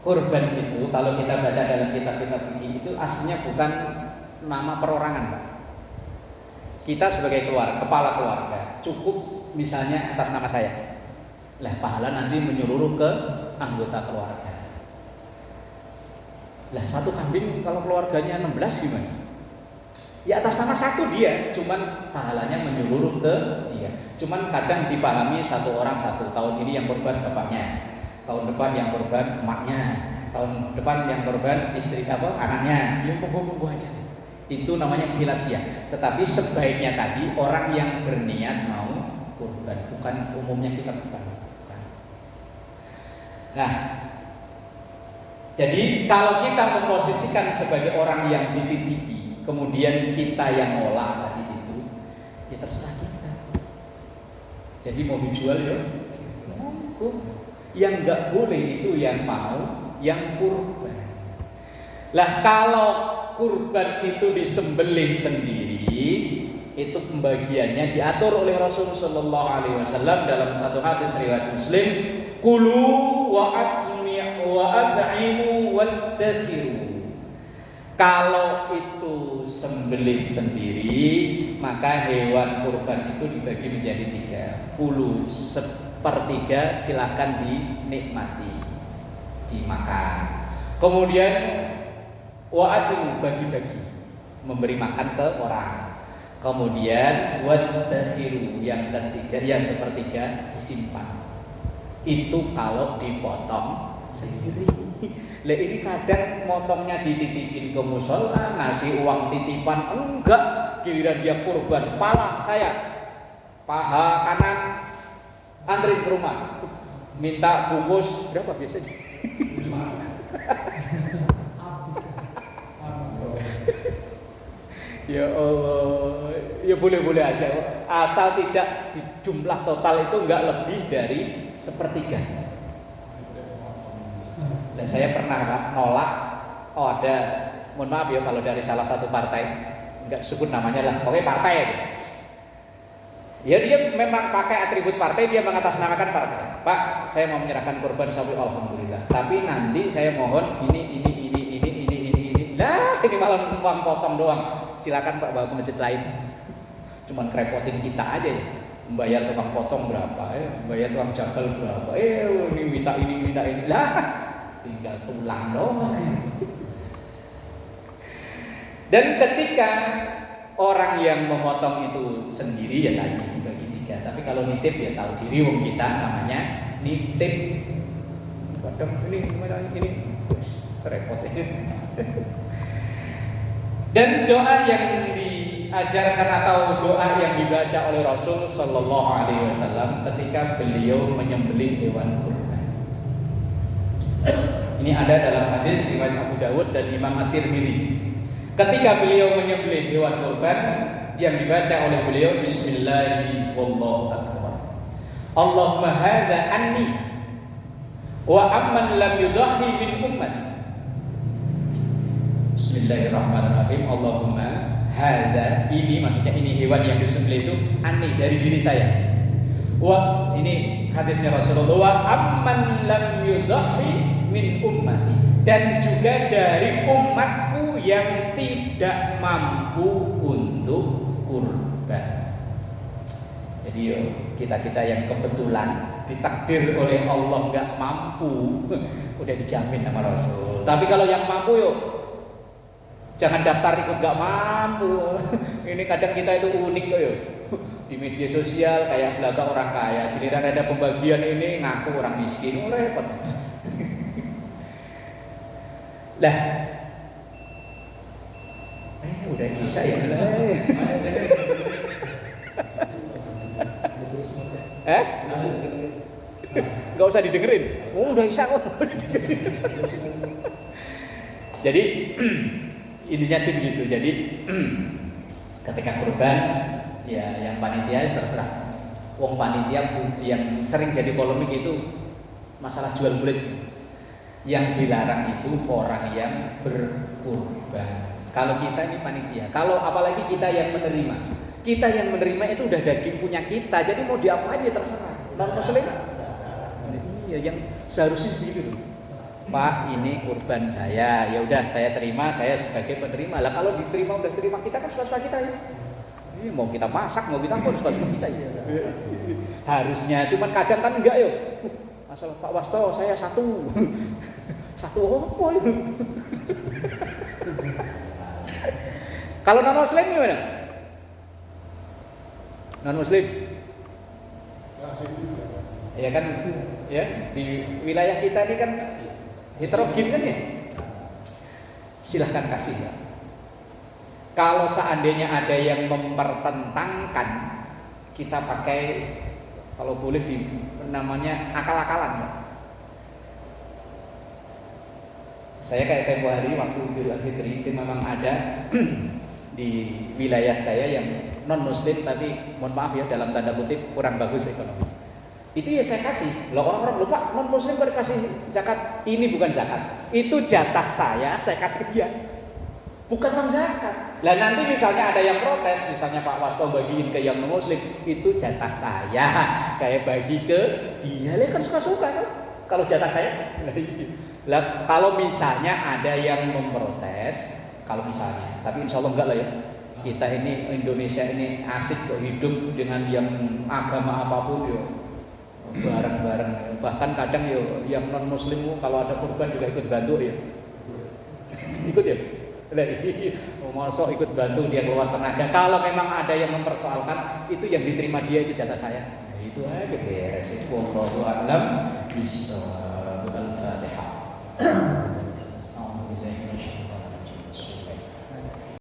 korban itu kalau kita baca dalam kitab-kitab fikih itu aslinya bukan nama perorangan, Pak. Kita sebagai keluarga, kepala keluarga, cukup misalnya atas nama saya. Lah pahala nanti menyeluruh ke anggota keluarga. Lah satu kambing kalau keluarganya 16 gimana? Ya atas nama satu dia, cuman pahalanya menyeluruh ke dia. Cuman kadang dipahami satu orang satu, tahun ini yang korban bapaknya, tahun depan yang korban emaknya, tahun depan yang korban istri anaknya. Ya monggo aja. Itu namanya khilafiyah. Tetapi sebaiknya tadi orang yang berniat mau korban, bukan umumnya kita bukan. Nah, jadi kalau kita memposisikan sebagai orang yang dititipi, kemudian kita yang ngolah tadi itu, ya terserah kita. Jadi mau dijual ya, monggo. Yang nggak boleh itu yang mau, yang kurban. Lah kalau kurban itu disembelih sendiri, itu pembagiannya diatur oleh Rasulullah SAW dalam satu hadis riwayat Muslim, kulu wa at'imu wadathiru. Kalau itu sembelih sendiri, maka hewan kurban itu dibagi menjadi 3. Kulu sepertiga silakan dinikmati, dimakan. Kemudian wa at'imu bagi-bagi, memberi makan ke orang. Kemudian wadathiru yang ketiga, yang sepertiga disimpan. Itu kalau dipotong sendiri. Lah ini kadang motongnya dititipin ke musola, ngasih uang titipan enggak, giliran dia kurban pala saya, paha kanan antri ke rumah, minta bungkus berapa biasanya? 5. Ya Allah, ya boleh-boleh aja, asal tidak di jumlah total itu enggak lebih dari sepertiga. Dan saya pernah nolak, ada, mohon maaf ya kalau dari salah satu partai, enggak sebut namanya lah, pokoknya partai aja. Ya dia memang pakai atribut partai, dia mengatasnamakan partai. Pak, saya mau menyerahkan korban sapi, alhamdulillah. Tapi nanti saya mohon ini. Lah, ini malah uang potong doang. Silakan Pak bawa ke masjid lain. Cuman kerepotin kita aja ya. Membayar tukang potong berapa, membayar tukang jagal berapa, ini minta ini. Lah, tinggal tulang doang. Dan ketika orang yang memotong itu sendiri ya tadi dibagi 3. Tapi kalau nitip ya tahu diri wong kita namanya nitip. Kadang ini repot ini. Dan doa yang diajarkan atau doa yang dibaca oleh Rasul Sallallahu Alaihi Wasallam ketika beliau menyembelih hewan kurban. Ini ada dalam hadis riwayat Abu Dawud dan Imam At-Tirmidzi. Ketika beliau menyembelih hewan kurban, yang dibaca oleh beliau Bismillahirrahmanirrahim, wallahu akbar. Allahumma hadza anni wa amman lam yudhi min ummati. Bismillahirrahmanirrahim. Allahumma hadza, ini maksudnya ini hewan yang disembelih itu anni dari diri saya. Wa ini hadisnya Rasulullah, wa amman lam yudhi min ummati, dan juga dari umatku yang tidak mampu untuk kurban. Jadi kita yang kebetulan ditakdir oleh Allah nggak mampu, udah dijamin sama Rasul. Tapi kalau yang mampu yuk, jangan daftar ikut nggak mampu. Ini kadang kita itu unik kok yuk. Di media sosial kayak belakang orang kaya, giliran ada pembagian ini ngaku orang miskin, repot. Lah, udah bisa ya. Gak usah didengerin. Oh, udah bisa kok. Jadi intinya sih begitu. Jadi ketika kurban, ya yang panitia serah-serah. Wong panitia yang sering jadi polemik itu masalah jual kulit. Yang dilarang itu orang yang berkurban. Kalau kita ini panitia, kalau apalagi kita yang menerima. Kita yang menerima itu udah daging punya kita, jadi mau diapain ya terserah. Non-muslim, iya yang seharusnya begitu. Pak, ini kurban saya, ya udah saya terima, saya sebagai penerima. Lah kalau diterima udah terima, kita kan suka-suka kita ya. Ini mau kita masak, mau kita apa suka-suka kita ya. Harusnya, cuman kadang kan enggak yo. Asal Pak Wasto saya satu apa itu? Kalau non muslim gimana? Non muslim? Ya kan, ya di wilayah kita ini kan heterogen kan ya. Silahkan kasih ya. Kalau seandainya ada yang mempertentangkan, kita pakai kalau boleh namanya akal-akalan. Saya kayak tempo hari waktu Idul Fitri itu memang ada di wilayah saya yang non muslim tapi mohon maaf ya dalam tanda kutip kurang bagus ekonomi. Itu ya saya kasih. Loh orang-orang lupa non muslim kok dikasih zakat. Ini bukan zakat. Itu jatah saya kasih ke dia. Bukan non zakat. Lah nanti misalnya ada yang protes, misalnya Pak Wasto bagiin ke yang non muslim, itu jatah saya bagi ke dia. Lah kan suka-suka kan. Kalau jatah saya. Lah kalau misalnya ada yang memprotes, kalau misalnya, tapi insya Allah enggak lah ya. Kita ini Indonesia ini asik kok hidup dengan yang agama apapun yo bareng-bareng. Bahkan kadang yo yang non muslim kalau ada kurban juga ikut bantu ya. Ikut ya. Masuk ikut bantu dia keluar tenaga. Kalau memang ada yang mempersoalkan, itu yang diterima dia itu jatah saya. Nah, itu aja beres. Wallahu a'lam bishawab. Al-Fatihah.